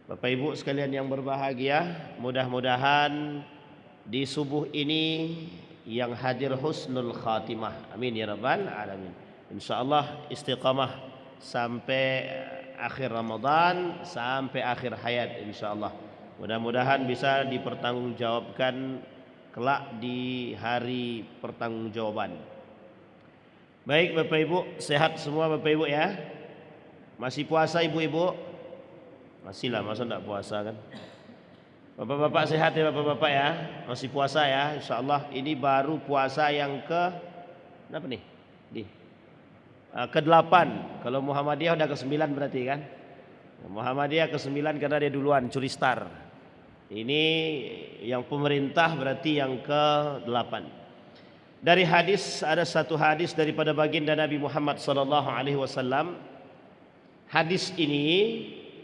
Bapak Ibu sekalian yang berbahagia, mudah-mudahan di subuh ini yang hadir husnul khatimah. Amin ya rabbal alamin. Insyaallah istiqamah sampai akhir Ramadan, sampai akhir hayat insyaallah. Mudah-mudahan bisa dipertanggungjawabkan kelak di hari pertanggungjawaban. Baik Bapak Ibu, sehat semua Bapak Ibu ya. Masih puasa Ibu-ibu? Masih lah, masa enggak puasa kan? Bapak-bapak sehat ya bapak-bapak ya? Masih puasa ya? InsyaAllah ini baru puasa yang ke berapa nih? Ke-8. Kalau Muhammadiyah udah ke-9 berarti kan? Muhammadiyah ke-9 karena dia duluan curi star. Ini yang pemerintah berarti yang ke-8. Dari hadis, ada satu hadis daripada baginda Nabi Muhammad SAW. Hadis ini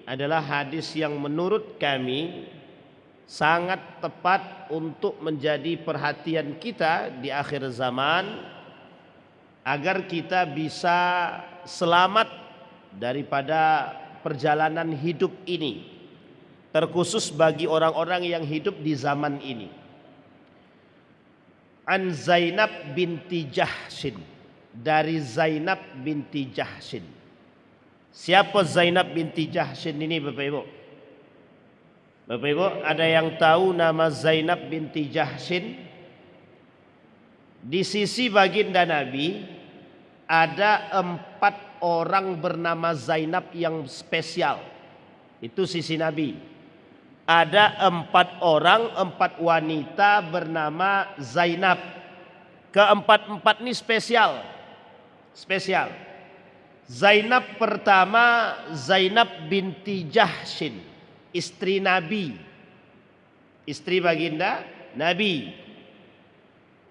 adalah hadis yang menurut kami sangat tepat untuk menjadi perhatian kita di akhir zaman agar kita bisa selamat daripada perjalanan hidup ini, terkhusus bagi orang-orang yang hidup di zaman ini. An Zainab binti Jahshin, dari Zainab binti Jahshin. Siapa Zainab binti Jahshin ini Bapak Ibu? Bapak Ibu, ada yang tahu nama Zainab binti Jahshin? Di sisi baginda Nabi ada 4 orang bernama Zainab yang spesial. Itu sisi Nabi. Ada 4 orang, 4 wanita bernama Zainab. Keempat-empat ini spesial. Zainab pertama, Zainab binti Jahshin, istri Nabi, istri baginda Nabi,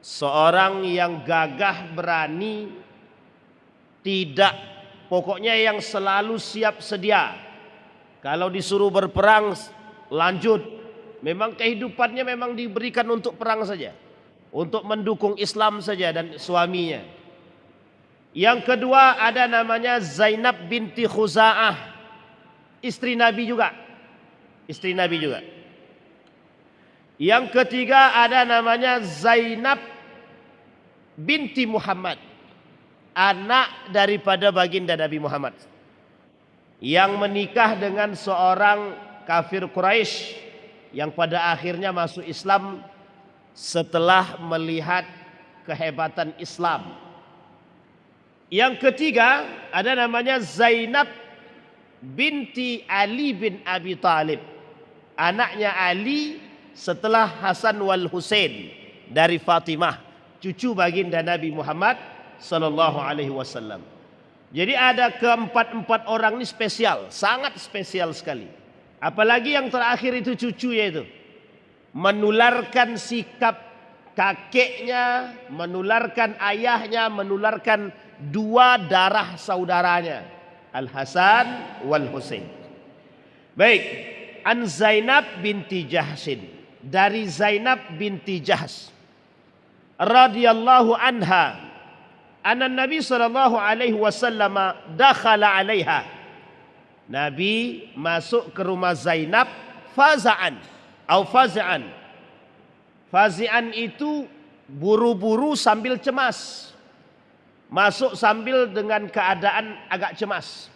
seorang yang gagah berani, pokoknya yang selalu siap sedia. Kalau disuruh berperang lanjut. Memang kehidupannya memang diberikan untuk perang saja, untuk mendukung Islam saja dan suaminya. Yang kedua ada namanya Zainab binti Khuza'ah, istri Nabi juga. Yang ketiga ada namanya Zainab binti Muhammad, anak daripada baginda Nabi Muhammad, yang menikah dengan seorang kafir Quraisy yang pada akhirnya masuk Islam setelah melihat kehebatan Islam. Yang ketiga ada namanya Zainab binti Ali bin Abi Thalib, anaknya Ali setelah Hasan wal Husain dari Fatimah, cucu baginda Nabi Muhammad sallallahu alaihi wasallam. Jadi ada keempat orang ini spesial, sangat spesial sekali. Apalagi yang terakhir itu cucunya itu menularkan sikap kakeknya, menularkan ayahnya, menularkan 2 darah saudaranya, Al Hasan wal Husain. Baik, an Zainab binti Jahshin, dari Zainab binti Jahsh radhiyallahu anha, anna Nabi sallallahu alaihi wasallam dakhala alaiha. Nabi masuk ke rumah Zainab faza'an. Fazi'an itu buru-buru sambil cemas. Masuk sambil dengan keadaan agak cemas.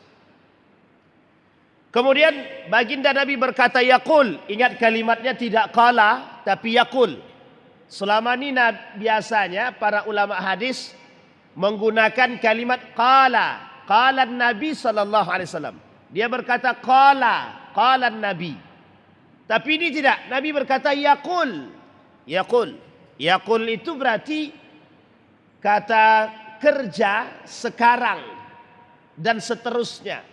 Kemudian baginda Nabi berkata yaqul, ingat kalimatnya tidak qala tapi yaqul. Selama ini biasanya para ulama hadis menggunakan kalimat qala. Qala Nabi sallallahu alaihi wasallam. Dia berkata qala Nabi. Tapi ini tidak, Nabi berkata yaqul. Yaqul itu berarti kata kerja sekarang dan seterusnya.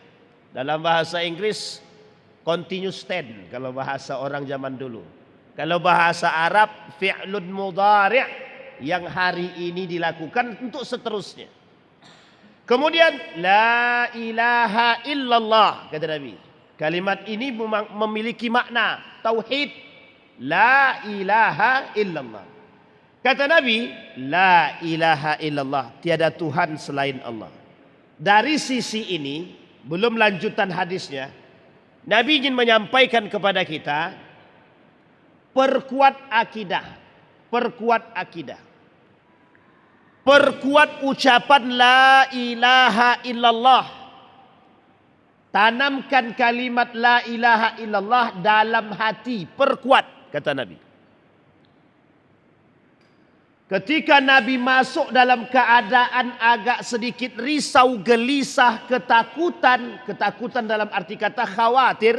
Dalam bahasa Inggris continuous tense kalau bahasa orang zaman dulu. Kalau bahasa Arab fi'lun mudhari' yang hari ini dilakukan untuk seterusnya. Kemudian la ilaha illallah kata Nabi. Kalimat ini memiliki makna tauhid. La ilaha illallah. Kata Nabi, la ilaha illallah, tiada Tuhan selain Allah. Dari sisi ini, belum lanjutan hadisnya, Nabi ingin menyampaikan kepada kita, perkuat akidah, perkuat akidah. Perkuat ucapan la ilaha illallah. Tanamkan kalimat la ilaha illallah dalam hati, perkuat, kata Nabi. Ketika Nabi masuk dalam keadaan agak sedikit risau, gelisah, ketakutan, ketakutan dalam arti kata khawatir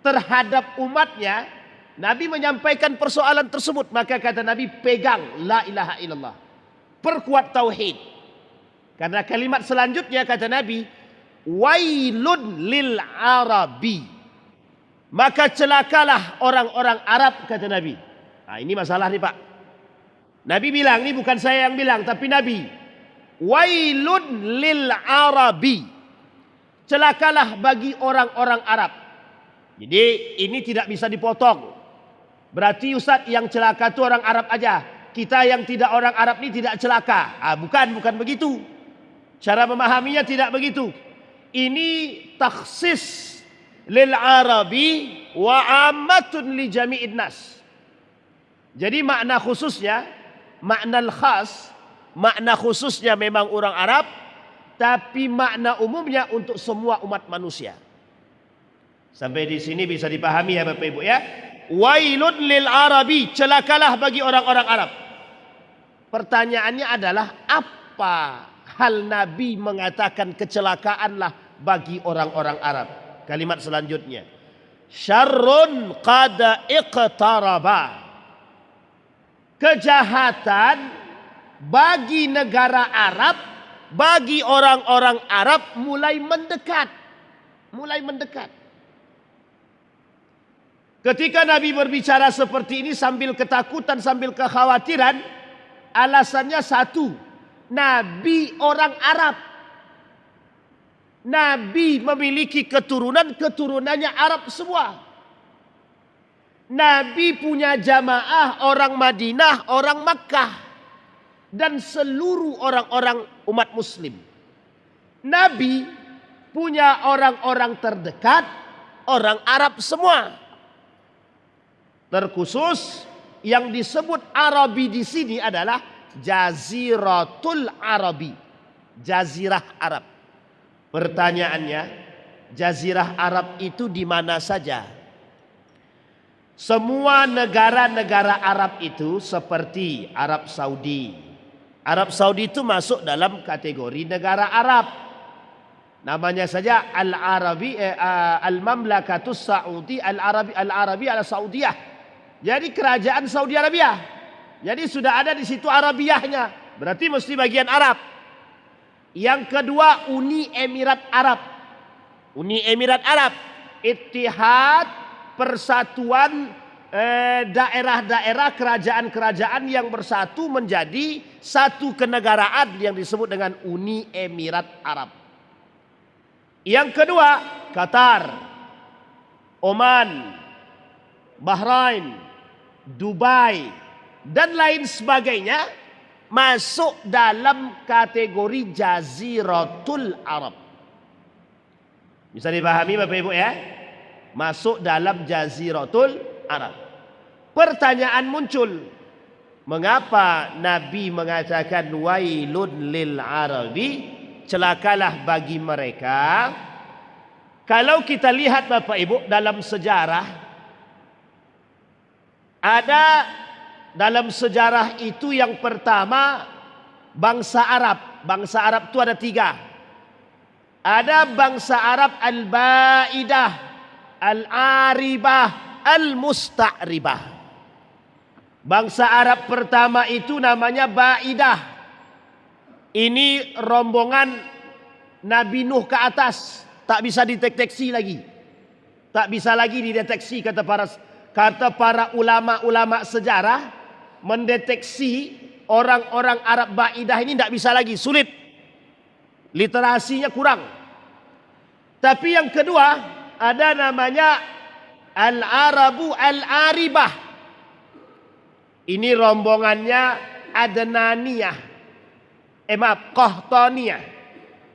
terhadap umatnya, Nabi menyampaikan persoalan tersebut. Maka kata Nabi, pegang la ilaha illallah, perkuat tauhid. Karena kalimat selanjutnya kata Nabi, wailun lil arabi, maka celakalah orang-orang Arab, kata Nabi. Nah, ini masalah nih Pak. Nabi bilang, ini bukan saya yang bilang, tapi Nabi. Wailun lil arabi, celakalah bagi orang-orang Arab. Jadi ini tidak bisa dipotong. Berarti Ustaz yang celaka itu orang Arab aja. Kita yang tidak orang Arab ini tidak celaka. Bukan begitu. Cara memahaminya tidak begitu. Ini takhsis lil arabi wa ammatun li jami'in nas. Jadi makna khususnya, makna khas, makna khususnya memang orang Arab, tapi makna umumnya untuk semua umat manusia. Sampai di sini bisa dipahami ya Bapak Ibu ya. Wailun lil arabi, celakalah bagi orang-orang Arab. Pertanyaannya adalah, apa hal Nabi mengatakan kecelakaanlah bagi orang-orang Arab? Kalimat selanjutnya, syarrun qad iqtaraba, kejahatan bagi negara Arab, bagi orang-orang Arab mulai mendekat. Ketika Nabi berbicara seperti ini sambil ketakutan, sambil kekhawatiran, alasannya satu, Nabi orang Arab. Nabi memiliki keturunannya Arab semua. Nabi punya jamaah orang Madinah, orang Makkah, dan seluruh orang-orang umat muslim. Nabi punya orang-orang terdekat, orang Arab semua. Terkhusus yang disebut Arabi di sini adalah Jaziratul Arabi, Jazirah Arab. Pertanyaannya, Jazirah Arab itu di mana saja? Semua negara-negara Arab itu seperti Arab Saudi. Arab Saudi itu masuk dalam kategori negara Arab. Namanya saja Al-Mamlakatus Saudi Al-Arabi Al-Saudiyah. Jadi kerajaan Saudi Arabia. Jadi sudah ada di situ Arabiahnya. Berarti mesti bagian Arab. Yang kedua, Uni Emirat Arab. Uni Emirat Arab. Ittihad, persatuan daerah-daerah, kerajaan-kerajaan yang bersatu menjadi satu kenegaraan yang disebut dengan Uni Emirat Arab. Yang kedua, Qatar, Oman, Bahrain, Dubai, dan lain sebagainya masuk dalam kategori Jaziratul Arab. Bisa dipahami Bapak Ibu ya? Masuk dalam Jaziratul Arab. Pertanyaan muncul, mengapa Nabi mengatakan wailun lil arabi, celakalah bagi mereka? Kalau kita lihat Bapak Ibu dalam sejarah, ada dalam sejarah itu yang pertama bangsa Arab. Bangsa Arab itu ada 3. Ada bangsa Arab al-Baidah, al-Aribah, al-Musta'ribah. Bangsa Arab pertama itu namanya Baidah. Ini rombongan Nabi Nuh ke atas. Tak bisa dideteksi lagi. Tak bisa lagi dideteksi kata para ulama-ulama sejarah, mendeteksi orang-orang Arab Baidah ini tidak bisa lagi, sulit. Literasinya kurang. Tapi yang kedua, ada namanya Al-Arabu Al-Aribah. Ini rombongannya Adnaniyah. Qahtaniyah.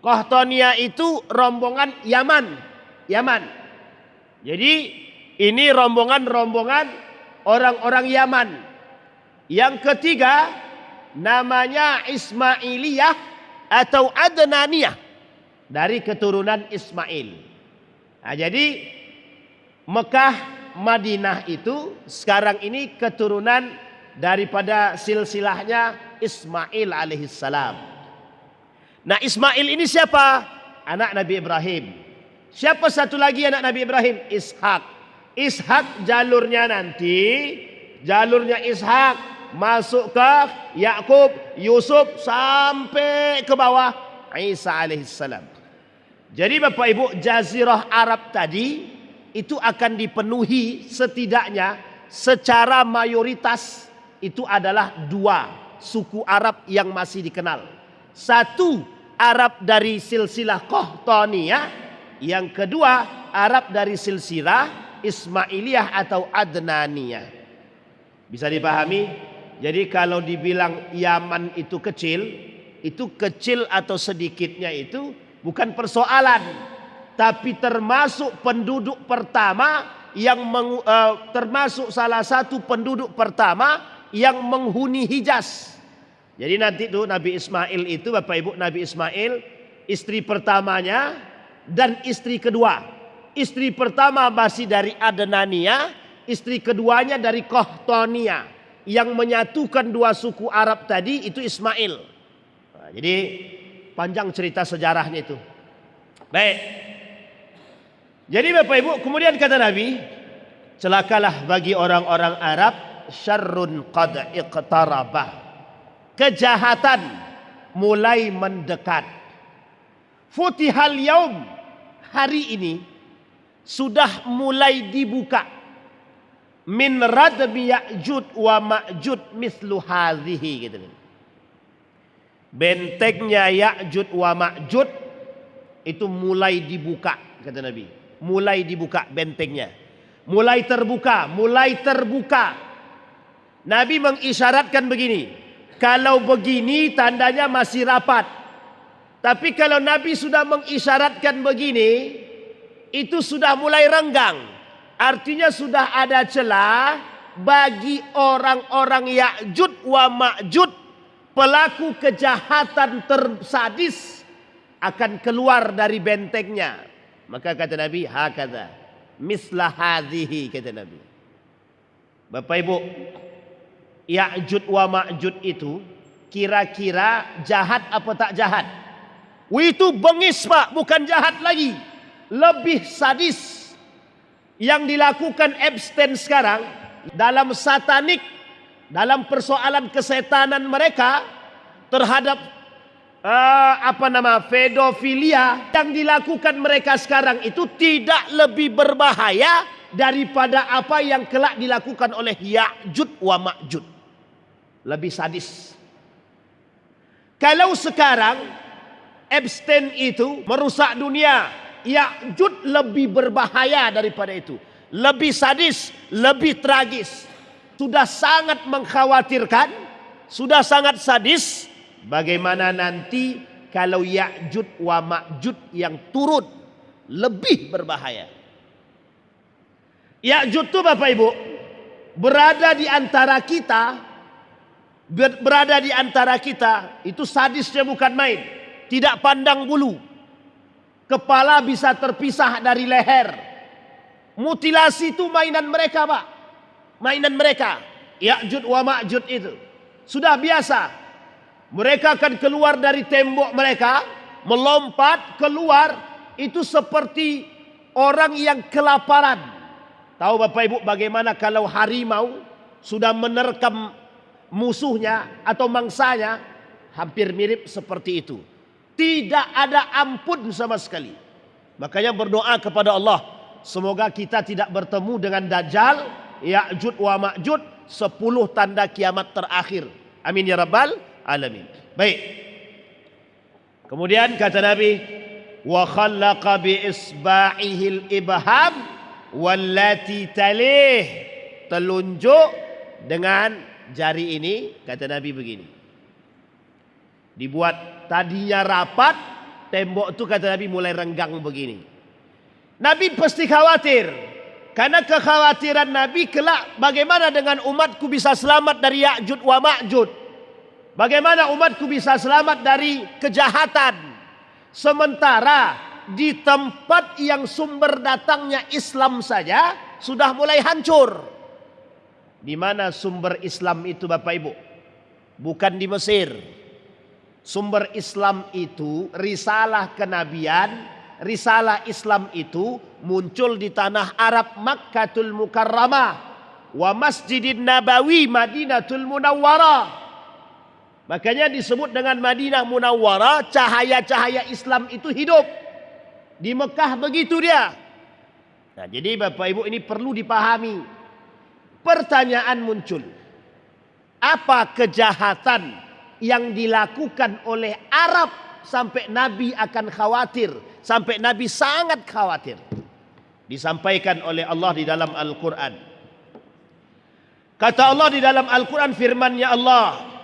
Qahtaniya itu rombongan Yaman. Yaman. Jadi ini rombongan orang-orang Yaman. Yang ketiga namanya Ismailiyah atau Adnaniyah, dari keturunan Ismail. Nah, jadi Mekah, Madinah itu sekarang ini keturunan daripada silsilahnya Ismail alaihissalam. Nah, Ismail ini siapa? Anak Nabi Ibrahim. Siapa satu lagi anak Nabi Ibrahim? Ishak. Ishak jalurnya Ishak masuk ke Yakub, Yusuf sampai ke bawah Isa alaihissalam. Jadi Bapak Ibu, jazirah Arab tadi itu akan dipenuhi setidaknya secara mayoritas itu adalah dua suku Arab yang masih dikenal. Satu Arab dari silsilah Qahtaniyah, yang kedua Arab dari silsilah Ismailiyah atau Adnaniyah. Bisa dipahami? Jadi kalau dibilang Yaman itu kecil atau sedikitnya itu bukan persoalan, tapi termasuk penduduk pertama yang termasuk salah satu penduduk pertama yang menghuni Hijaz. Jadi nanti tuh Nabi Ismail itu, Bapak Ibu, Nabi Ismail istri pertamanya dan istri kedua. Istri pertama masih dari Adnaniyah, istri keduanya dari Qahtaniyah. Yang menyatukan dua suku Arab tadi itu Ismail. Nah, jadi panjang cerita sejarahnya itu. Baik. Jadi Bapak Ibu, kemudian kata Nabi, celakalah bagi orang-orang Arab, syarrun qad iqtarabah. Kejahatan mulai mendekat. Futihal yaum, hari ini sudah mulai dibuka. Min radmi Ya'jud wa Ma'jud mislu hadhihi, gitu. Bentengnya Ya'jud wa Ma'jud itu mulai dibuka, kata Nabi. Mulai dibuka bentengnya. Mulai terbuka. Nabi mengisyaratkan begini. Kalau begini tandanya masih rapat. Tapi kalau Nabi sudah mengisyaratkan begini, itu sudah mulai renggang. Artinya sudah ada celah bagi orang-orang Ya'jud wa Ma'jud, pelaku kejahatan tersadis, akan keluar dari bentengnya. Maka kata Nabi, hakadha mislah hadhihi, kata Nabi. Bapak Ibu, Ya'jud wa Ma'jud itu kira-kira jahat apa tak jahat? Itu bengis Pak, bukan jahat lagi, lebih sadis. Yang dilakukan Epstein sekarang dalam satanik, dalam persoalan kesetanan mereka terhadap pedofilia, yang dilakukan mereka sekarang itu tidak lebih berbahaya daripada apa yang kelak dilakukan oleh Ya'jud wa Ma'jud. Lebih sadis. Kalau sekarang Epstein itu merusak dunia, Ya'jud lebih berbahaya daripada itu. Lebih sadis, lebih tragis. Sudah sangat mengkhawatirkan, sudah sangat sadis. Bagaimana nanti kalau Ya'jud wa Ma'jud yang turun, lebih berbahaya. Ya'jud itu Bapak Ibu berada di antara kita, itu sadisnya bukan main. Tidak pandang bulu. Kepala bisa terpisah dari leher. Mutilasi itu mainan mereka Pak. Mainan mereka. Ya'jud wa Ma'jud itu sudah biasa. Mereka akan keluar dari tembok mereka, melompat keluar. Itu seperti orang yang kelaparan. Tahu Bapak Ibu bagaimana kalau harimau sudah menerkam musuhnya atau mangsanya? Hampir mirip seperti itu. Tidak ada ampun sama sekali. Makanya berdoa kepada Allah, semoga kita tidak bertemu dengan Dajjal, Ya'jud wa Ma'jud, 10 tanda kiamat terakhir. Amin ya rabbal alamin. Baik. Kemudian kata Nabi, wa khallaqa bi isba'ihil ibham wallati talih. Telunjuk dengan jari ini, kata Nabi begini. Dibuat tadinya rapat, tembok itu kata Nabi mulai renggang begini. Nabi pasti khawatir. Karena kekhawatiran Nabi kelak bagaimana dengan umatku bisa selamat dari Ya'jud wa Ma'jud. Bagaimana umatku bisa selamat dari kejahatan. Sementara di tempat yang sumber datangnya Islam saja sudah mulai hancur. Di mana sumber Islam itu Bapak Ibu? Bukan di Mesir. Sumber Islam itu risalah kenabian, risalah Islam itu muncul di tanah Arab Makkatul Mukarramah wa Masjidin Nabawi Madinatul Munawwarah. Makanya disebut dengan Madinah Munawwarah, cahaya-cahaya Islam itu hidup. Di Mekah begitu dia. Nah, jadi Bapak Ibu ini perlu dipahami. Pertanyaan muncul. Apa kejahatan yang dilakukan oleh Arab sampai Nabi akan khawatir, sampai Nabi sangat khawatir? Disampaikan oleh Allah di dalam Al-Quran. Kata Allah di dalam Al-Quran, firman-Nya Allah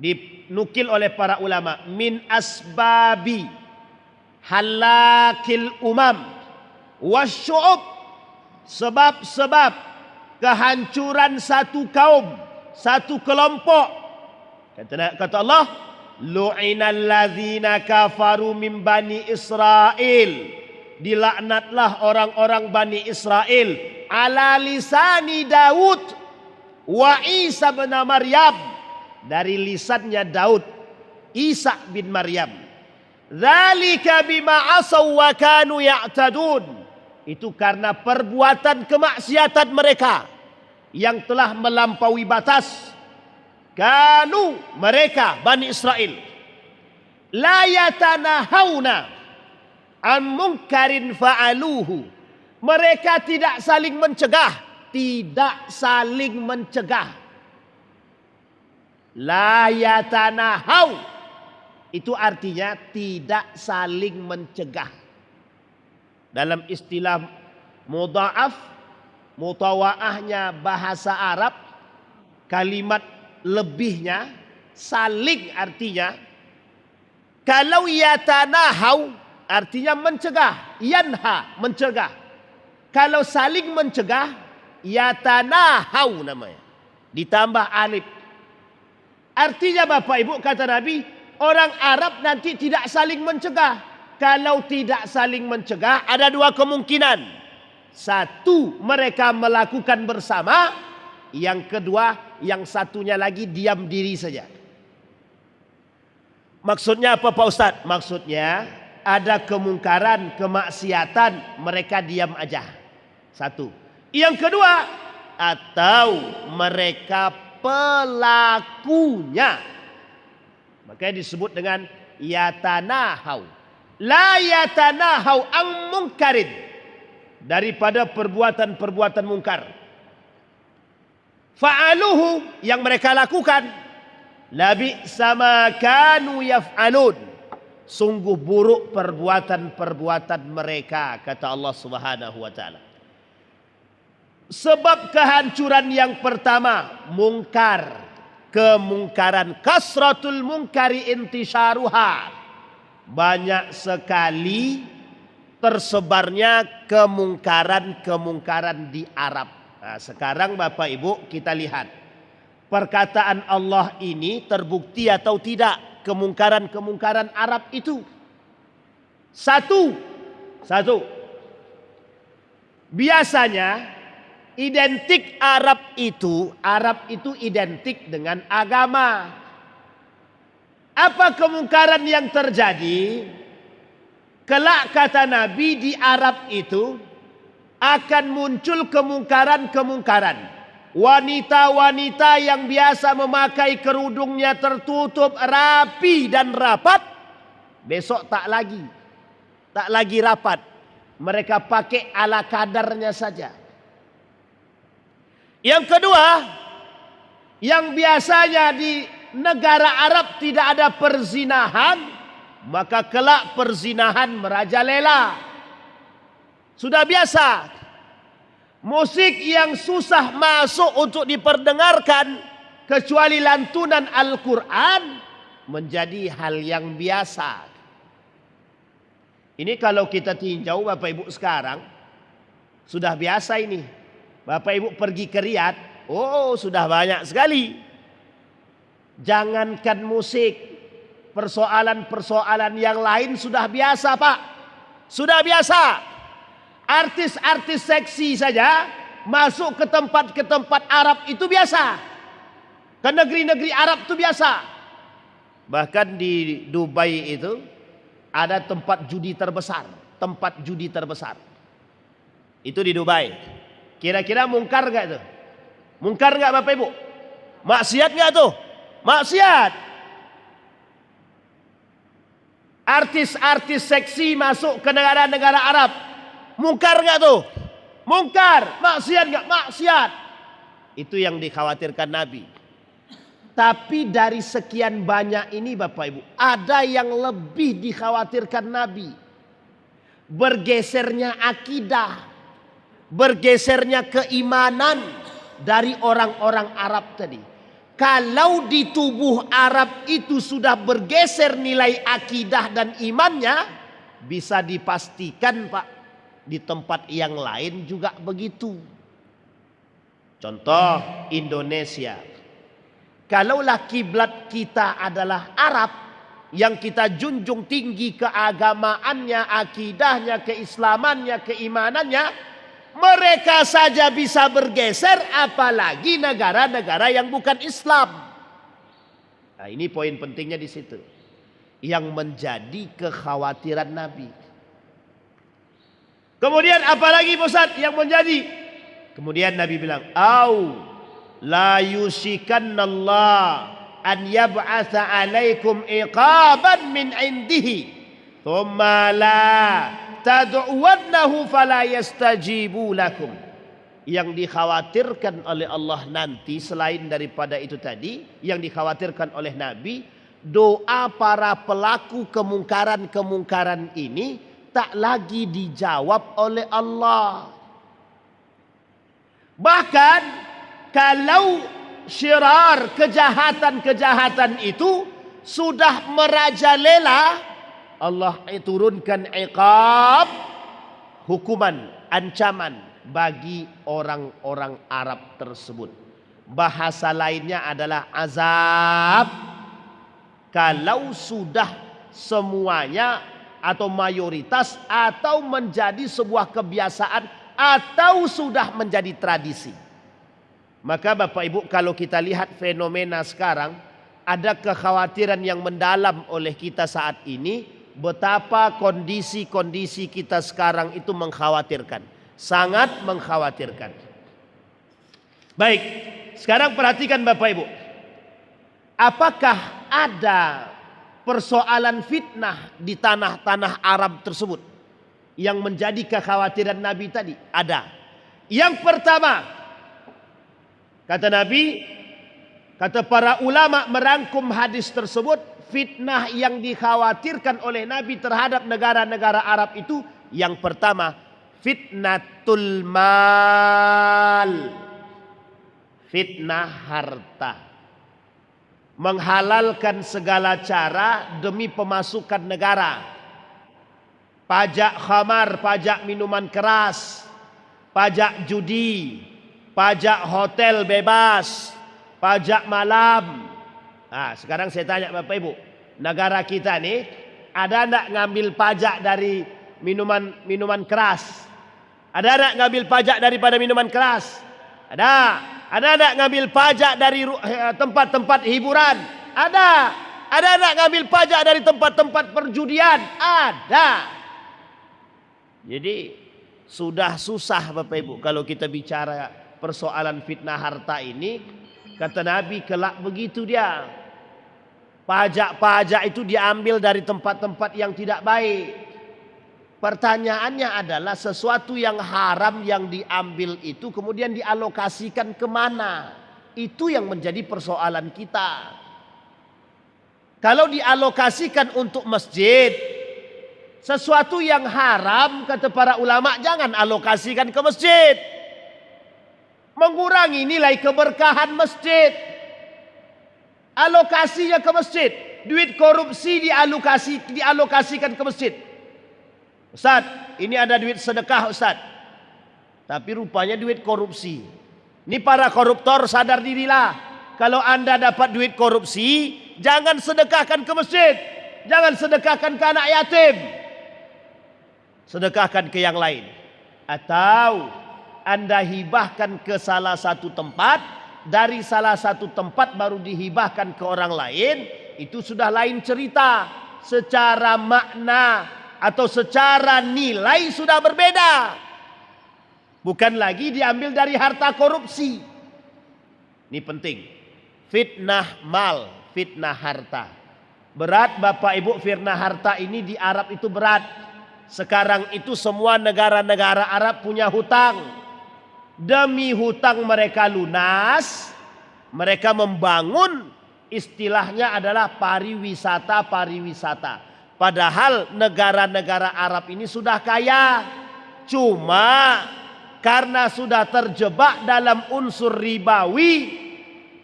dinukil oleh para ulama, min asbabi halakil umam wasyu'ub, sebab-sebab kehancuran satu kaum, satu kelompok. Kata Allah, lu'inal ladzina kafaru min bani Israel, dilaknatlah orang-orang Bani Israel ala lisani Daud wa Isa bin Maryam, dari lisannya Daud, Isa bin Maryam. Dzalika bima asaw wa kanu ya'tadun, itu karena perbuatan kemaksiatan mereka yang telah melampaui batas. Kanu, mereka Bani Israel, la yatanahawna an munkarin fa'aluhu, mereka tidak saling mencegah, tidak saling mencegah. La yatanahaw, itu artinya tidak saling mencegah. Dalam istilah mudha'af, mutawaahnya bahasa Arab, kalimat lebihnya saling, artinya kalau yatanahaw artinya mencegah, yanha mencegah. Kalau saling mencegah, yatanahaw namanya, ditambah alif. Artinya Bapak Ibu, kata Nabi, orang Arab nanti tidak saling mencegah. Kalau tidak saling mencegah, ada dua kemungkinan. Satu, mereka melakukan bersama. Yang kedua, yang satunya lagi diam diri saja. Maksudnya apa Pak Ustadz? Maksudnya ada kemungkaran, kemaksiatan, mereka diam aja. Satu. Yang kedua, atau mereka pelakunya. Makanya disebut dengan yatanahau. La yatanahau ang mungkarin, daripada perbuatan-perbuatan mungkar. Fa'aluhu, yang mereka lakukan. Labi sama kanu yaf'alun, sungguh buruk perbuatan-perbuatan mereka, kata Allah Subhanahu wa taala. Sebab kehancuran yang pertama, mungkar, kemungkaran. Kasratul mungkari intisyaruha, banyak sekali tersebarnya kemungkaran-kemungkaran di Arab. Nah, sekarang Bapak Ibu kita lihat, perkataan Allah ini terbukti atau tidak kemungkaran-kemungkaran Arab itu. Satu. Biasanya identik Arab itu identik dengan agama. Apa kemungkaran yang terjadi? Kelak kata Nabi, di Arab itu akan muncul kemungkaran-kemungkaran. Wanita-wanita yang biasa memakai kerudungnya tertutup rapi dan rapat, besok tak lagi rapat. Mereka pakai ala kadarnya saja. Yang kedua, yang biasanya di negara Arab tidak ada perzinahan, maka kelak perzinahan merajalela. Sudah biasa. Musik yang susah masuk untuk diperdengarkan kecuali lantunan Al-Quran, menjadi hal yang biasa. Ini kalau kita tinjau Bapak Ibu sekarang, sudah biasa ini. Bapak Ibu pergi ke Riyadh, oh sudah banyak sekali. Jangankan musik, persoalan-persoalan yang lain sudah biasa Pak. Sudah biasa. Artis-artis seksi saja masuk ke tempat Arab itu biasa. Ke negeri-negeri Arab itu biasa. Bahkan di Dubai itu ada tempat judi terbesar. Tempat judi terbesar. Itu di Dubai. Kira-kira mungkar gak tuh? Mungkar gak Bapak Ibu? Maksiat gak tuh? Maksiat. Artis-artis seksi masuk ke negara-negara Arab. Mungkar gak tuh? Mungkar. Maksiat gak? Maksiat. Itu yang dikhawatirkan Nabi. Tapi dari sekian banyak ini Bapak Ibu, ada yang lebih dikhawatirkan Nabi. Bergesernya akidah, bergesernya keimanan dari orang-orang Arab tadi. Kalau di tubuh Arab itu sudah bergeser nilai akidah dan imannya, bisa dipastikan Pak, di tempat yang lain juga begitu. Contoh Indonesia. Kalaulah kiblat kita adalah Arab, yang kita junjung tinggi keagamaannya, akidahnya, keislamannya, keimanannya, mereka saja bisa bergeser, apalagi negara-negara yang bukan Islam. Nah, ini poin pentingnya di situ, yang menjadi kekhawatiran Nabi. Kemudian apalagi Ustaz yang menjadi? Kemudian Nabi bilang, la yushikannallah an yab'atha alaikum iqaban min indihi thumma la tad'uwannahu fala yastajibu lakum. Yang dikhawatirkan oleh Allah nanti selain daripada itu tadi, yang dikhawatirkan oleh Nabi, doa para pelaku kemungkaran-kemungkaran ini tak lagi dijawab oleh Allah. Bahkan kalau syirar, kejahatan-kejahatan itu sudah merajalela, Allah turunkan iqab, hukuman, ancaman bagi orang-orang Arab tersebut. Bahasa lainnya adalah azab. Kalau sudah semuanya atau mayoritas atau menjadi sebuah kebiasaan atau sudah menjadi tradisi. Maka Bapak Ibu, kalau kita lihat fenomena sekarang, ada kekhawatiran yang mendalam oleh kita saat ini, betapa kondisi-kondisi kita sekarang itu mengkhawatirkan, sangat mengkhawatirkan. Baik, sekarang perhatikan Bapak Ibu, apakah ada persoalan fitnah di tanah-tanah Arab tersebut yang menjadi kekhawatiran Nabi tadi? Ada. Yang pertama, kata Nabi, kata para ulama merangkum hadis tersebut, fitnah yang dikhawatirkan oleh Nabi terhadap negara-negara Arab itu, yang pertama, fitnatul mal, fitnah harta. Menghalalkan segala cara demi pemasukan negara. Pajak khamar, pajak minuman keras, pajak judi, pajak hotel bebas, pajak malam. Nah, sekarang saya tanya Bapak Ibu, negara kita nih ada enggak ngambil pajak dari minuman keras? Ada enggak ngambil pajak daripada minuman keras? Ada. Ada enggak ngambil pajak dari tempat-tempat hiburan? Ada. Ada enggak ngambil pajak dari tempat-tempat perjudian? Ada. Jadi sudah susah Bapak Ibu kalau kita bicara persoalan fitnah harta ini. Kata Nabi, kelak begitu dia. Pajak-pajak itu diambil dari tempat-tempat yang tidak baik. Pertanyaannya adalah sesuatu yang haram yang diambil itu kemudian dialokasikan kemana? Itu yang menjadi persoalan kita. Kalau dialokasikan untuk masjid, sesuatu yang haram kata para ulama jangan alokasikan ke masjid. Mengurangi nilai keberkahan masjid. Alokasinya ke masjid. duit korupsi dialokasikan ke masjid. Ustaz, ini ada duit sedekah Ustaz. Tapi rupanya duit korupsi. Ini para koruptor sadar dirilah. Kalau Anda dapat duit korupsi, jangan sedekahkan ke masjid. Jangan sedekahkan ke anak yatim. Sedekahkan ke yang lain. Atau Anda hibahkan ke salah satu tempat. Dari salah satu tempat baru dihibahkan ke orang lain. Itu sudah lain cerita. Secara makna atau secara nilai sudah berbeda. Bukan lagi diambil dari harta korupsi. Ini penting. Fitnah mal, fitnah harta. Berat Bapak Ibu, fitnah harta ini di Arab itu berat. Sekarang itu semua negara-negara Arab punya hutang. Demi hutang mereka lunas, mereka membangun, istilahnya adalah pariwisata. Padahal negara-negara Arab ini sudah kaya. Cuma karena sudah terjebak dalam unsur ribawi,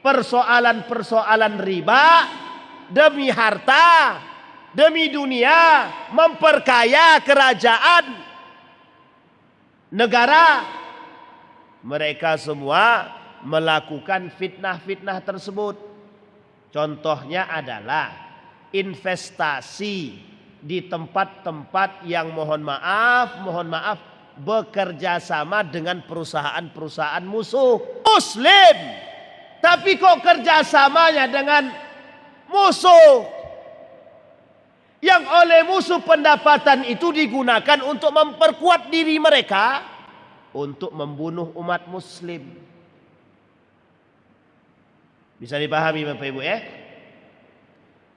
persoalan-persoalan riba, demi harta, demi dunia, memperkaya kerajaan negara, mereka semua melakukan fitnah-fitnah tersebut. Contohnya adalah investasi di tempat-tempat yang mohon maaf bekerja sama dengan perusahaan-perusahaan musuh Muslim. Tapi kok kerjasamanya dengan musuh yang oleh musuh pendapatan itu digunakan untuk memperkuat diri mereka untuk membunuh umat Muslim. Bisa dipahami Bapak Ibu ya?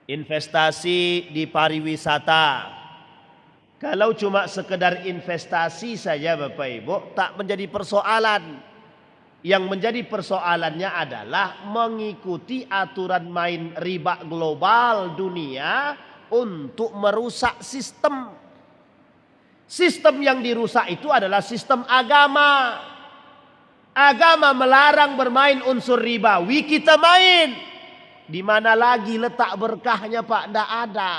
Investasi di pariwisata. Kalau cuma sekedar investasi saja Bapak Ibu tak menjadi persoalan. Yang menjadi persoalannya adalah mengikuti aturan main riba global dunia untuk merusak sistem. Sistem yang dirusak itu adalah sistem agama. Agama melarang bermain unsur ribawi, kita main. Di mana lagi letak berkahnya Pak? Tidak ada.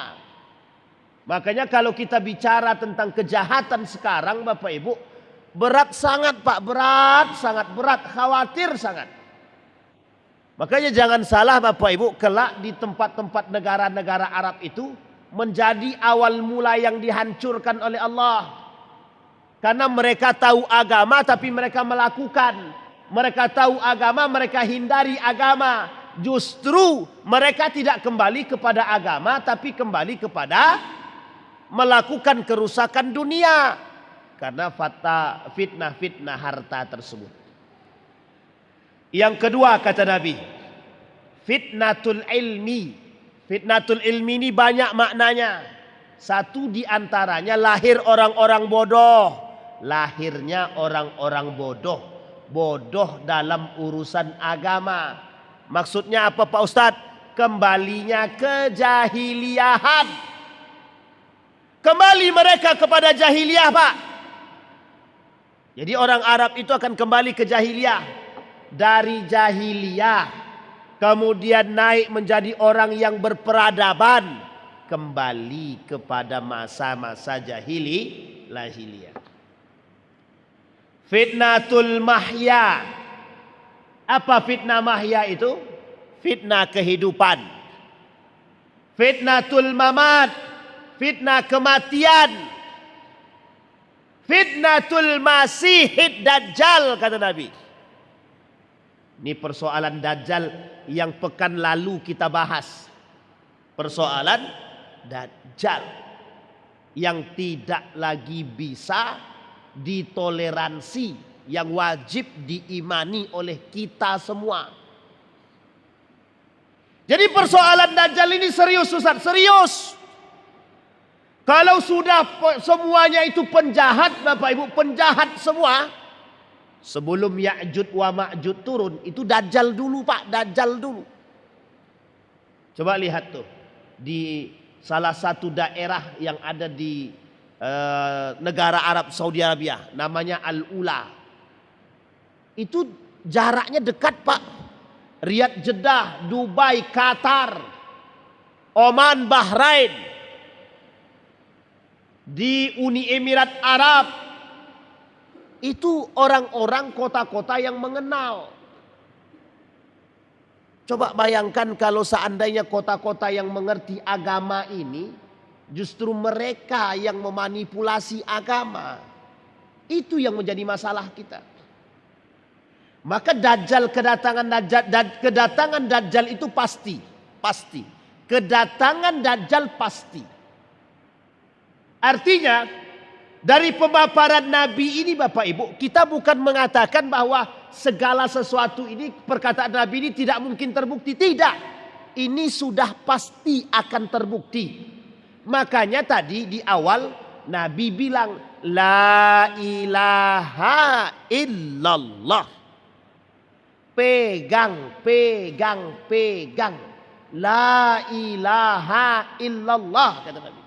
Makanya kalau kita bicara tentang kejahatan sekarang Bapak Ibu, berat sangat Pak, sangat berat, khawatir sangat. Makanya jangan salah Bapak Ibu, kelak di tempat-tempat negara-negara Arab itu menjadi awal mula yang dihancurkan oleh Allah. Karena mereka tahu agama tapi mereka melakukan. Mereka tahu agama, mereka hindari agama. Justru mereka tidak kembali kepada agama tapi kembali kepada melakukan kerusakan dunia. Karena fitnah-fitnah harta tersebut. Yang kedua kata Nabi, fitnatul ilmi. Fitnatul ilmi ini banyak maknanya. Satu di antaranya lahir orang-orang bodoh. Lahirnya orang-orang bodoh. Bodoh dalam urusan agama. Maksudnya apa Pak Ustadz? Kembalinya ke jahiliyahan. Kembali mereka kepada jahiliyah Pak. Jadi orang Arab itu akan kembali ke jahiliyah. Dari jahiliyah kemudian naik menjadi orang yang berperadaban. Kembali kepada masa-masa jahiliyah. Fitnatul mahya. Apa fitnah mahya itu? Fitnah kehidupan. Fitnatul mamat. Fitnah kematian. Fitnatul masihid dajjal kata Nabi. Ini persoalan dajjal yang pekan lalu kita bahas. Persoalan dajjal yang tidak lagi bisa ditoleransi, yang wajib diimani oleh kita semua. Jadi persoalan dajjal ini serius Ustaz, serius. Kalau sudah semuanya itu penjahat Bapak Ibu, penjahat semua, sebelum Ya'jud wa Ma'jud turun, itu dajjal dulu Pak, dajjal dulu. Coba lihat tuh di salah satu daerah yang ada di negara Arab Saudi Arabia, namanya Al-Ula. Itu jaraknya dekat Pak. Riyadh, Jeddah, Dubai, Qatar. Oman, Bahrain, di Uni Emirat Arab. Itu orang-orang kota-kota yang mengenal. Coba bayangkan kalau seandainya kota-kota yang mengerti agama ini justru mereka yang memanipulasi agama. Itu yang menjadi masalah kita. Maka kedatangan Dajjal itu pasti. Kedatangan Dajjal pasti. Artinya dari pemaparan Nabi ini Bapak Ibu, kita bukan mengatakan bahwa segala sesuatu ini, perkataan Nabi ini tidak mungkin terbukti. Tidak. Ini sudah pasti akan terbukti. Makanya tadi di awal Nabi bilang, La ilaha illallah. Pegang. La ilaha illallah, kata Nabi.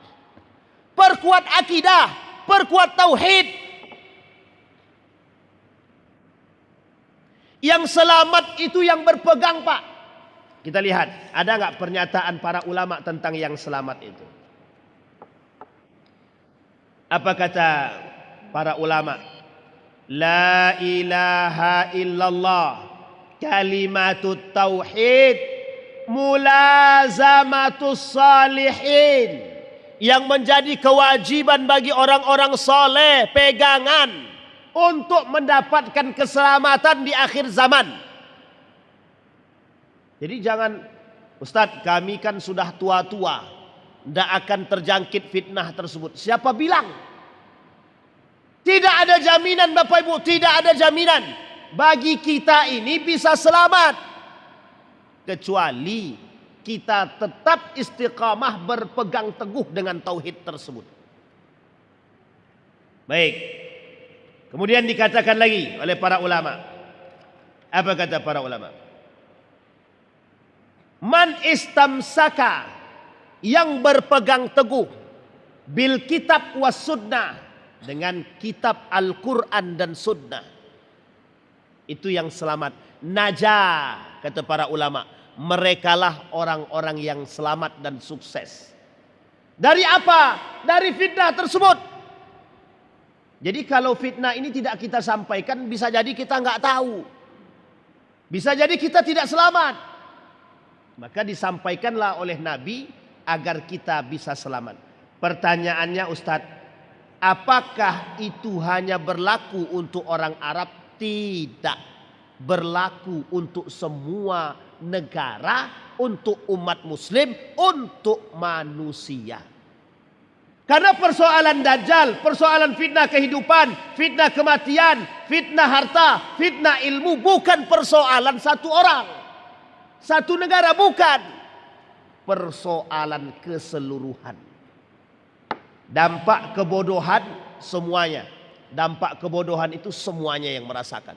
Perkuat akidah, perkuat tauhid. Yang selamat itu yang berpegang, Pak. Kita lihat, ada nggak pernyataan para ulama tentang yang selamat itu? Apa kata para ulama? La ilaha illallah, kalimatut tauhid, mulazamatus salihin. Yang menjadi kewajiban bagi orang-orang soleh, pegangan untuk mendapatkan keselamatan di akhir zaman. Jadi jangan, Ustadz kami kan sudah tua-tua, tidak akan terjangkit fitnah tersebut. Siapa bilang? Tidak ada jaminan Bapak Ibu, tidak ada jaminan bagi kita ini bisa selamat. Kecuali kita tetap istiqamah berpegang teguh dengan tauhid tersebut. Baik. Kemudian dikatakan lagi oleh para ulama. Apa kata para ulama? Man istamsaka, yang berpegang teguh bil kitab was sunnah, dengan kitab Al-Quran dan sunnah, itu yang selamat. Najah, kata para ulama, merekalah orang-orang yang selamat dan sukses. Dari apa? Dari fitnah tersebut. Jadi kalau fitnah ini tidak kita sampaikan, bisa jadi kita nggak tahu, bisa jadi kita tidak selamat. Maka disampaikanlah oleh Nabi agar kita bisa selamat. Pertanyaannya Ustadz, apakah itu hanya berlaku untuk orang Arab? Tidak, berlaku untuk semua negara, untuk umat muslim, untuk manusia. Karena persoalan Dajjal, persoalan fitnah kehidupan, fitnah kematian, fitnah harta, fitnah ilmu, bukan persoalan satu orang, satu negara, bukan. Persoalan keseluruhan. Dampak kebodohan semuanya. Dampak kebodohan itu semuanya yang merasakan.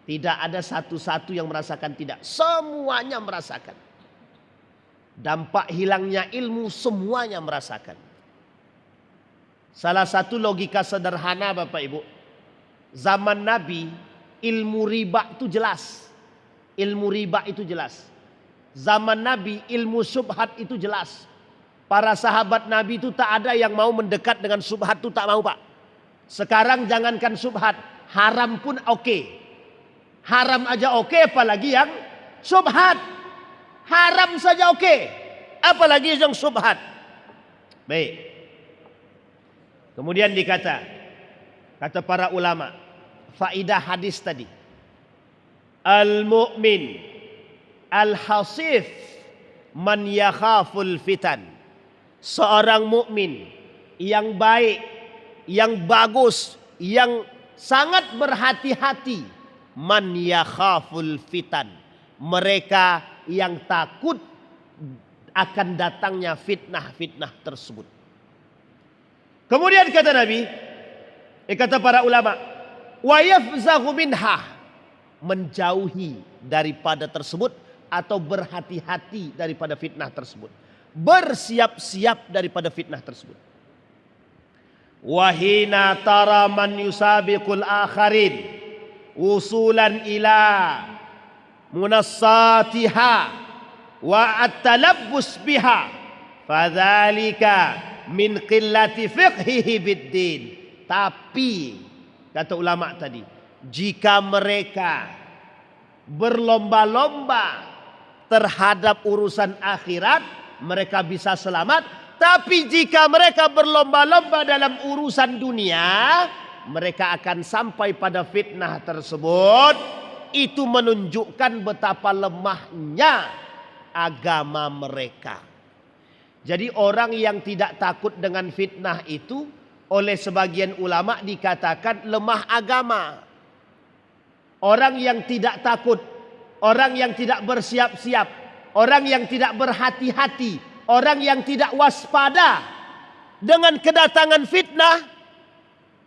Tidak ada satu-satu yang merasakan, tidak. Semuanya merasakan. Dampak hilangnya ilmu semuanya merasakan. Salah satu logika sederhana Bapak Ibu. Zaman Nabi ilmu riba itu jelas. Ilmu riba itu jelas. Zaman Nabi ilmu syubhat itu jelas. Para sahabat Nabi itu tak ada yang mau mendekat dengan syubhat, itu tak mau, Pak. Sekarang jangankan syubhat, haram pun oke. Haram aja oke, apalagi yang syubhat. Haram saja oke, apalagi yang syubhat. Baik. Kemudian kata para ulama, faidah hadis tadi. Al-mu'min al-hasif man yakhaful fitan. Seorang mukmin yang baik, yang bagus, yang sangat berhati-hati, man yakhaful fitan, mereka yang takut akan datangnya fitnah-fitnah tersebut. Kemudian kata Nabi, kata para ulama, wa yafzahu minha, menjauhi daripada tersebut atau berhati-hati daripada fitnah tersebut, bersiap-siap daripada fitnah tersebut. Wahina tara man yusabiqul akharin usulan ila munassatiha wa at-talabbus biha Fadzalika min qillati fiqhihi biddin. Tapi kata ulama tadi, jika mereka berlomba-lomba terhadap urusan akhirat, mereka bisa selamat. Tapi jika mereka berlomba-lomba dalam urusan dunia, mereka akan sampai pada fitnah tersebut. Itu menunjukkan betapa lemahnya agama mereka. Jadi orang yang tidak takut dengan fitnah itu oleh sebagian ulama dikatakan lemah agama. Orang yang tidak takut, orang yang tidak bersiap-siap, orang yang tidak berhati-hati, orang yang tidak waspada dengan kedatangan fitnah,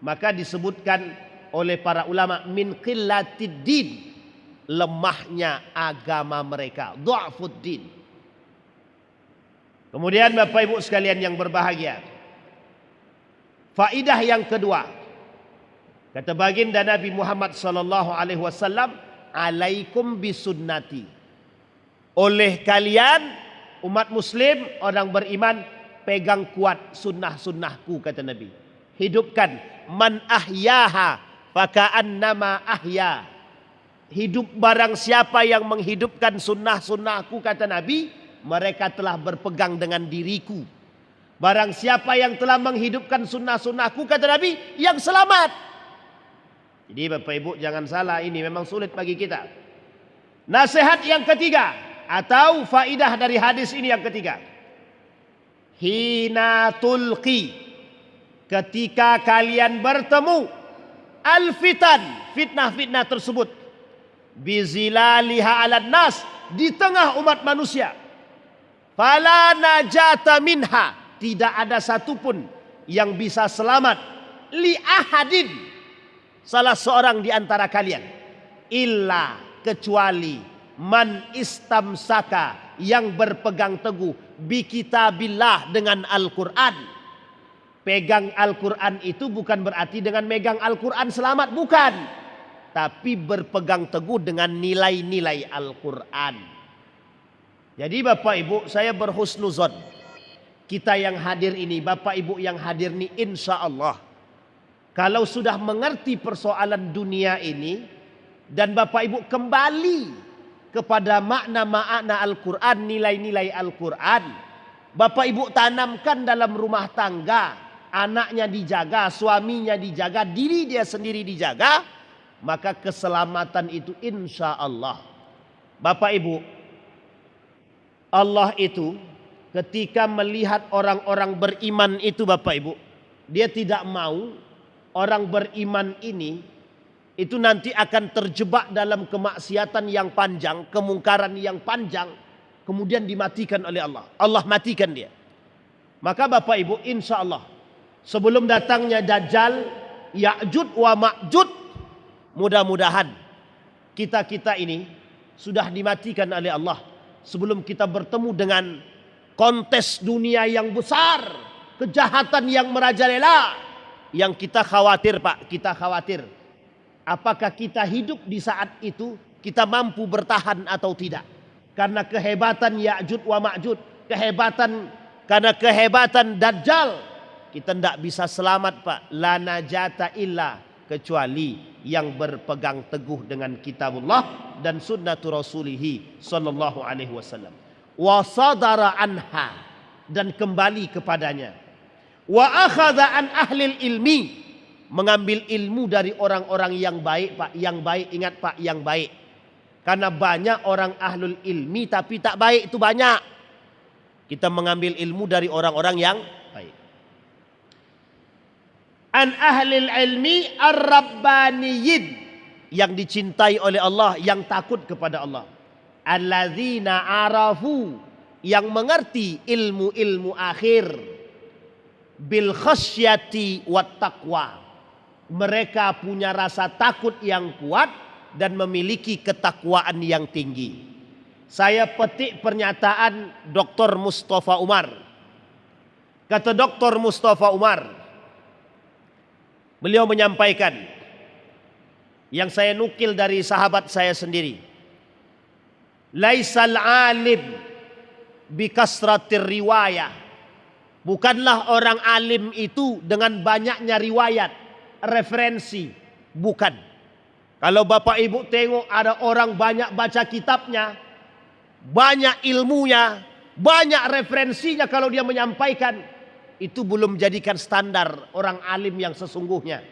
maka disebutkan oleh para ulama min qillatid din, lemahnya agama mereka, du'afud din. Kemudian Bapak Ibu sekalian yang berbahagia, faidah yang kedua, kata baginda Nabi Muhammad sallallahu alaihi wasallam, alaikum bisunnati. Oleh kalian umat muslim, orang beriman, pegang kuat sunnah-sunnahku, kata Nabi. Hidupkan. Man ahyaha faka'annama ahya. Hidup barang siapa yang menghidupkan sunnah-sunnahku, kata Nabi, mereka telah berpegang dengan diriku. Barang siapa yang telah menghidupkan sunnah-sunnahku, kata Nabi, yang selamat. Jadi Bapak Ibu jangan salah, ini memang sulit bagi kita. Nasihat yang ketiga atau faidah dari hadis ini yang ketiga. Hina tulqi, ketika kalian bertemu al-fitan, fitnah-fitnah tersebut, bizilaliha 'alan nas, di tengah umat manusia. Fala najata minha, tidak ada satupun yang bisa selamat li ahadin, salah seorang di antara kalian, illa, kecuali man istamsaka, yang berpegang teguh bi kitabillah, dengan Al-Quran. Pegang Al-Quran itu bukan berarti dengan megang Al-Quran selamat, bukan. Tapi berpegang teguh dengan nilai-nilai Al-Quran. Jadi Bapak Ibu, saya berhusnuzon, kita yang hadir ini, Bapak Ibu yang hadir ini, insya Allah, kalau sudah mengerti persoalan dunia ini, dan Bapak Ibu kembali kepada makna-makna Al-Quran, nilai-nilai Al-Quran, Bapak Ibu tanamkan dalam rumah tangga, anaknya dijaga, suaminya dijaga, diri dia sendiri dijaga, maka keselamatan itu insya Allah. Bapak Ibu, Allah itu ketika melihat orang-orang beriman itu, Bapak Ibu, dia tidak mau orang beriman ini itu nanti akan terjebak dalam kemaksiatan yang panjang, kemungkaran yang panjang, kemudian dimatikan oleh Allah. Allah matikan dia. Maka Bapak Ibu, insya Allah sebelum datangnya Dajjal, Ya'jud wa Ma'jud, mudah-mudahan kita ini sudah dimatikan oleh Allah sebelum kita bertemu dengan kontes dunia yang besar, kejahatan yang merajalela, yang kita khawatir, Pak, kita khawatir. Apakah kita hidup di saat itu, kita mampu bertahan atau tidak? Karena kehebatan Ya'jud wa Ma'jud, karena kehebatan Dajjal, kita tidak bisa selamat, Pak. La najata illa, kecuali yang berpegang teguh dengan kitabullah dan sunnatu rasulihi sallallahu alaihi wasallam. Wa sadara anha, dan kembali kepadanya. Wa akhadha an ahlil ilmi, mengambil ilmu dari orang-orang yang baik, Pak. Yang baik, ingat Pak, yang baik. Karena banyak orang ahlul ilmi tapi tak baik, itu banyak. Kita mengambil ilmu dari orang-orang yang baik. An ahlil ilmi ar-rabbaniyin, yang dicintai oleh Allah, yang takut kepada Allah. Alladzina arafu, yang mengerti ilmu-ilmu akhir. Bil khasyati wat taqwa, mereka punya rasa takut yang kuat dan memiliki ketakwaan yang tinggi. Saya petik pernyataan Dr. Mustafa Umar. Kata Dr. Mustafa Umar, beliau menyampaikan, yang saya nukil dari sahabat saya sendiri, laisal alim bi kasratir riwayah Bukanlah orang alim itu dengan banyaknya riwayat, referensi. Bukan. Kalau Bapak Ibu tengok ada orang banyak baca kitabnya, banyak ilmunya, banyak referensinya kalau dia menyampaikan, itu belum menjadikan standar orang alim yang sesungguhnya.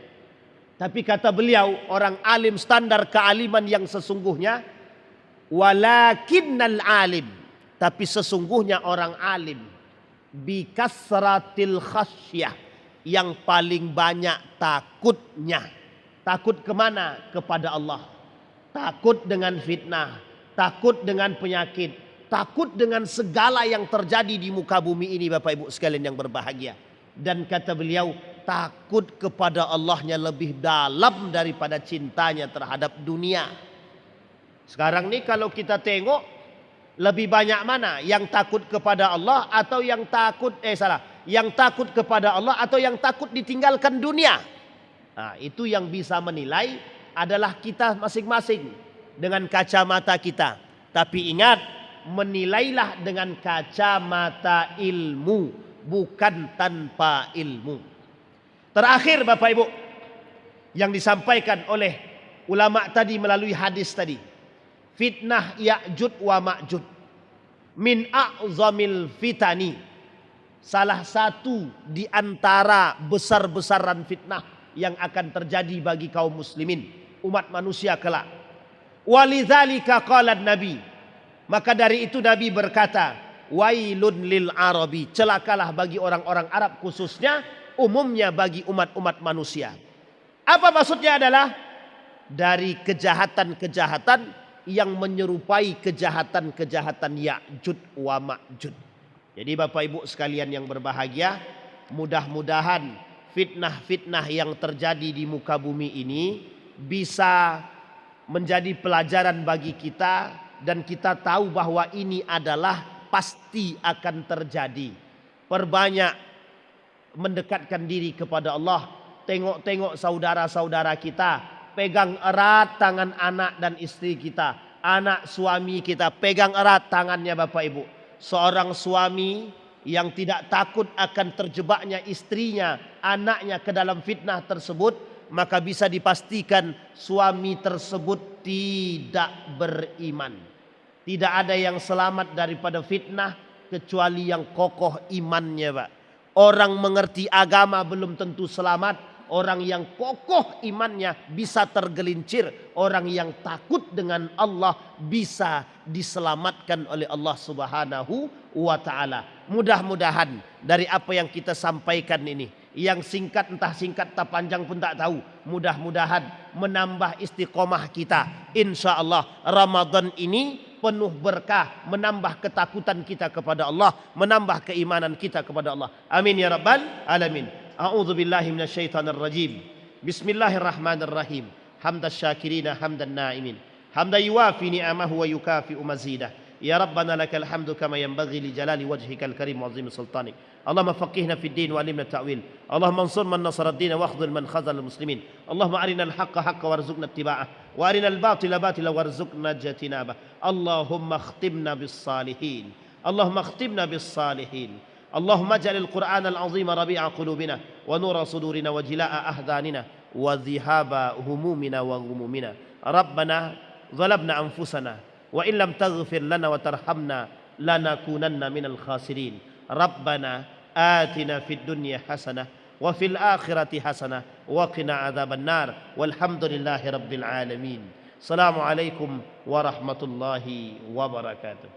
Tapi kata beliau, orang alim standar kealiman yang sesungguhnya, walakinnal alim, tapi sesungguhnya orang alim bikasratil khasyah, yang paling banyak takutnya. Takut kemana? Kepada Allah. Takut dengan fitnah, takut dengan penyakit, takut dengan segala yang terjadi di muka bumi ini, Bapak Ibu sekalian yang berbahagia. Dan kata beliau, takut kepada Allahnya lebih dalam daripada cintanya terhadap dunia. Sekarang ini kalau kita tengok, lebih banyak mana? Yang takut kepada Allah atau yang takut yang takut kepada Allah atau yang takut ditinggalkan dunia? Nah, itu yang bisa menilai adalah kita masing-masing dengan kacamata kita. Tapi ingat, menilailah dengan kacamata ilmu, bukan tanpa ilmu. Terakhir Bapak Ibu, yang disampaikan oleh ulama tadi melalui hadis tadi, fitnah Ya'jud wa Ma'jud min a'zamil fitani, salah satu di antara besar-besaran fitnah yang akan terjadi bagi kaum muslimin, umat manusia kelak. Walidzalika qala Nabi, maka dari itu Nabi berkata, wailun lil arabi, celakalah bagi orang-orang Arab khususnya, umumnya bagi umat-umat manusia. Apa maksudnya? Adalah dari kejahatan-kejahatan yang menyerupai kejahatan-kejahatan Ya'jud wa Ma'jud. Jadi Bapak Ibu sekalian yang berbahagia, mudah-mudahan fitnah-fitnah yang terjadi di muka bumi ini bisa menjadi pelajaran bagi kita, dan kita tahu bahwa ini adalah pasti akan terjadi. Perbanyak mendekatkan diri kepada Allah. Tengok-tengok saudara-saudara kita, pegang erat tangan anak dan istri kita, anak suami kita, pegang erat tangannya Bapak Ibu. Seorang suami yang tidak takut akan terjebaknya istrinya, anaknya ke dalam fitnah tersebut, maka bisa dipastikan suami tersebut tidak beriman. Tidak ada yang selamat daripada fitnah kecuali yang kokoh imannya, Pak. Orang mengerti agama belum tentu selamat. Orang yang kokoh imannya bisa tergelincir. Orang yang takut dengan Allah bisa diselamatkan oleh Allah Subhanahu wa ta'ala. Mudah-mudahan dari apa yang kita sampaikan ini, yang singkat entah singkat tak panjang pun tak tahu, mudah-mudahan menambah istiqomah kita. Insya Allah Ramadan ini penuh berkah, menambah ketakutan kita kepada Allah, menambah keimanan kita kepada Allah. Amin ya rabbal alamin. A'udzu billahi minasyaitonir rajim. Bismillahirrahmanirrahim. Hamdas syakirina hamdan na'imin. Hamdan yuwafi ni'amahu wa yukafi'u mazidah. Ya Rabbana lakal hamdu kama yanbaghi li jalali wajhikal karim wa azim sultanik. Allahumma faqihna fid din wa alimna ta'wil. Allahumma ansur man nasara ad-din wa akhdhil man khazal al-muslimin. Allahumma arina al-haqqa haqqa warzuqna ittiba'ah wa arina al-batila batila warzuqna ijtinabah. Allahumma khtimna bis salihin. Allahumma khtimna bis salihin. اللهم اجعل القرآن العظيم ربيع قلوبنا ونور صدورنا وجلاء أحزاننا وذهاب همومنا وغمومنا. ربنا ظلمنا أنفسنا وإن لم تغفر لنا وترحمنا لنكونن من الخاسرين. ربنا آتنا في الدنيا حسنة وفي الآخرة حسنة وقنا عذاب النار والحمد لله رب العالمين. السلام عليكم ورحمة الله وبركاته.